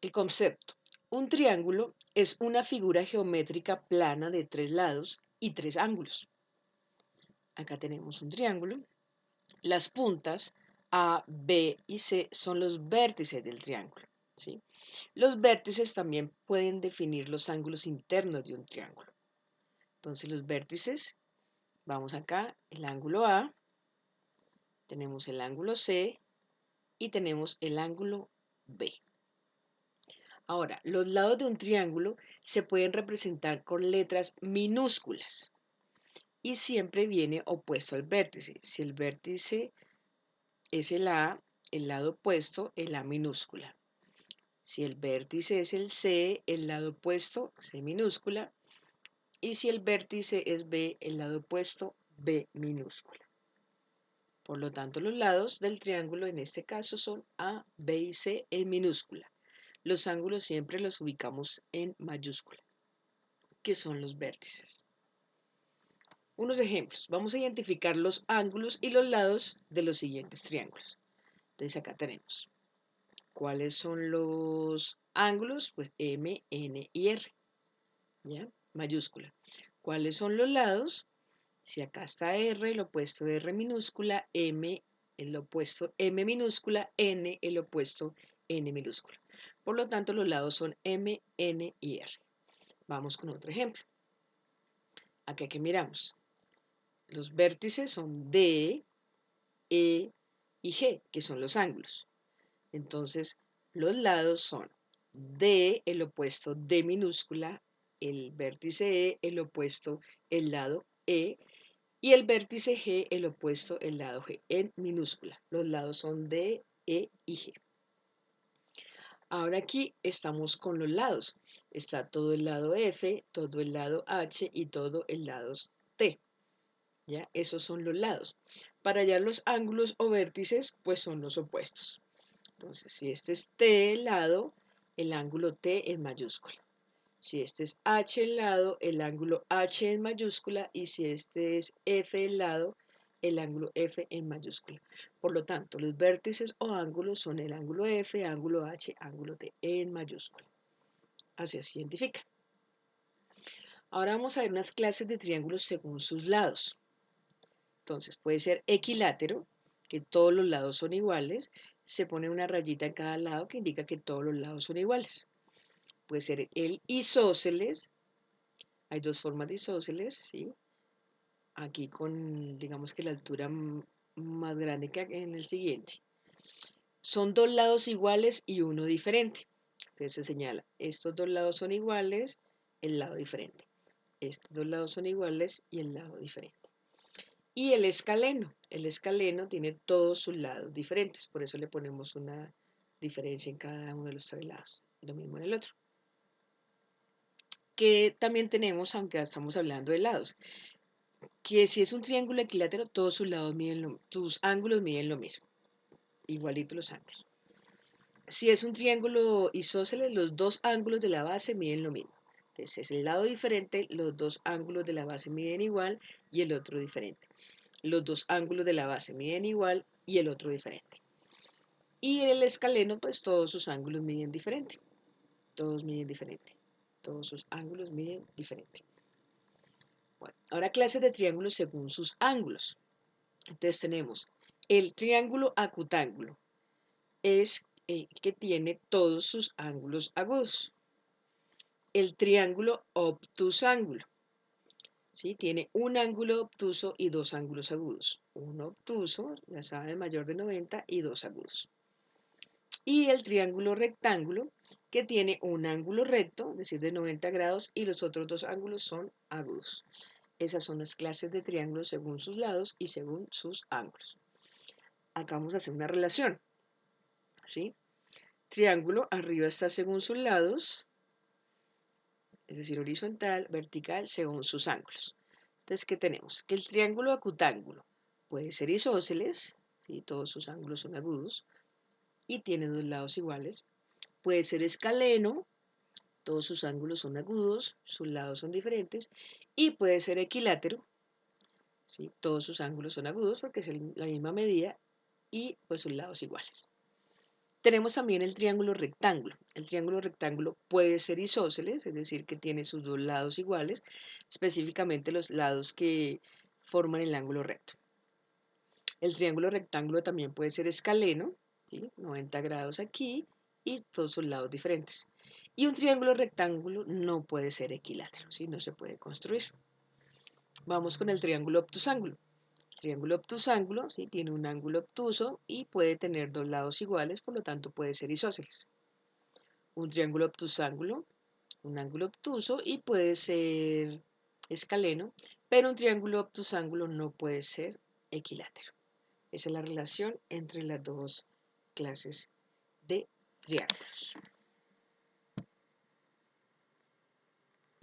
El concepto. Un triángulo es una figura geométrica plana de tres lados y tres ángulos. Acá tenemos un triángulo. Las puntas A, B y C son los vértices del triángulo, ¿sí? Los vértices también pueden definir los ángulos internos de un triángulo. Entonces los vértices, vamos acá, el ángulo A, tenemos el ángulo C y tenemos el ángulo B. Ahora, los lados de un triángulo se pueden representar con letras minúsculas y siempre viene opuesto al vértice. Si el vértice es el A, el lado opuesto, el A minúscula. Si el vértice es el C, el lado opuesto, C minúscula. Y si el vértice es B, el lado opuesto, B minúscula. Por lo tanto, los lados del triángulo en este caso son A, B y C en minúscula. Los ángulos siempre los ubicamos en mayúscula, que son los vértices. Unos ejemplos. Vamos a identificar los ángulos y los lados de los siguientes triángulos. Entonces acá tenemos. ¿Cuáles son los ángulos? Pues M, N y R. ¿Ya? Mayúscula. ¿Cuáles son los lados? Si acá está R, el opuesto de R minúscula, M, el opuesto M minúscula, N, el opuesto N minúscula. Por lo tanto, los lados son M, N y R. Vamos con otro ejemplo. Acá que miramos. Los vértices son D, E y G, que son los ángulos. Entonces, los lados son D, el opuesto D minúscula, el vértice E, el opuesto el lado E, y el vértice G, el opuesto el lado G, en minúscula. Los lados son D, E y G. Ahora aquí estamos con los lados. Está todo el lado F, todo el lado H y todo el lado T. ¿Ya? Esos son los lados. Para hallar los ángulos o vértices, pues son los opuestos. Entonces, si este es T el lado, el ángulo T en mayúscula. Si este es H el lado, el ángulo H en mayúscula. Y si este es F el lado, el ángulo F en mayúscula. Por lo tanto, los vértices o ángulos son el ángulo F, ángulo H, ángulo T en mayúscula. Así se identifica. Ahora vamos a ver unas clases de triángulos según sus lados. Entonces puede ser equilátero, que todos los lados son iguales. Se pone una rayita en cada lado que indica que todos los lados son iguales. Puede ser el isósceles. Hay dos formas de isósceles, ¿sí? Aquí con, digamos que la altura más grande que en el siguiente. Son dos lados iguales y uno diferente. Entonces se señala, estos dos lados son iguales, el lado diferente. Estos dos lados son iguales y el lado diferente. Y el escaleno tiene todos sus lados diferentes, por eso le ponemos una diferencia en cada uno de los tres lados. Lo mismo en el otro. Que también tenemos, aunque estamos hablando de lados, que si es un triángulo equilátero, todos sus lados sus ángulos miden lo mismo, igualito los ángulos. Si es un triángulo isósceles, los dos ángulos de la base miden lo mismo. Entonces es el lado diferente, los dos ángulos de la base miden igual y el otro diferente. Los dos ángulos de la base miden igual y el otro diferente. Y en el escaleno, pues todos sus ángulos miden diferente. Todos miden diferente. Todos sus ángulos miden diferente. Bueno, ahora clases de triángulos según sus ángulos. Entonces tenemos el triángulo acutángulo. Es el que tiene todos sus ángulos agudos. El triángulo obtusángulo. ¿Sí? Tiene un ángulo obtuso y dos ángulos agudos. Uno obtuso, ya saben, mayor de 90 y dos agudos. Y el triángulo rectángulo, que tiene un ángulo recto, es decir, de 90 grados, y los otros dos ángulos son agudos. Esas son las clases de triángulos según sus lados y según sus ángulos. Acá vamos a hacer una relación. ¿Sí? Triángulo, arriba está según sus lados, es decir, horizontal, vertical, según sus ángulos. Entonces, ¿qué tenemos? Que el triángulo acutángulo puede ser isósceles, ¿sí? Todos sus ángulos son agudos, y tiene dos lados iguales. Puede ser escaleno, todos sus ángulos son agudos, sus lados son diferentes, y puede ser equilátero, ¿sí? Todos sus ángulos son agudos porque es la misma medida y pues sus lados iguales. Tenemos también el triángulo rectángulo. El triángulo rectángulo puede ser isósceles, es decir, que tiene sus dos lados iguales, específicamente los lados que forman el ángulo recto. El triángulo rectángulo también puede ser escaleno, ¿sí? 90 grados aquí y todos sus lados diferentes. Y un triángulo rectángulo no puede ser equilátero, ¿sí? No se puede construir. Vamos con el triángulo obtusángulo. El triángulo obtusángulo, ¿sí? Tiene un ángulo obtuso y puede tener dos lados iguales, por lo tanto puede ser isósceles. Un triángulo obtusángulo, un ángulo obtuso y puede ser escaleno, pero un triángulo obtusángulo no puede ser equilátero. Esa es la relación entre las dos clases de triángulos.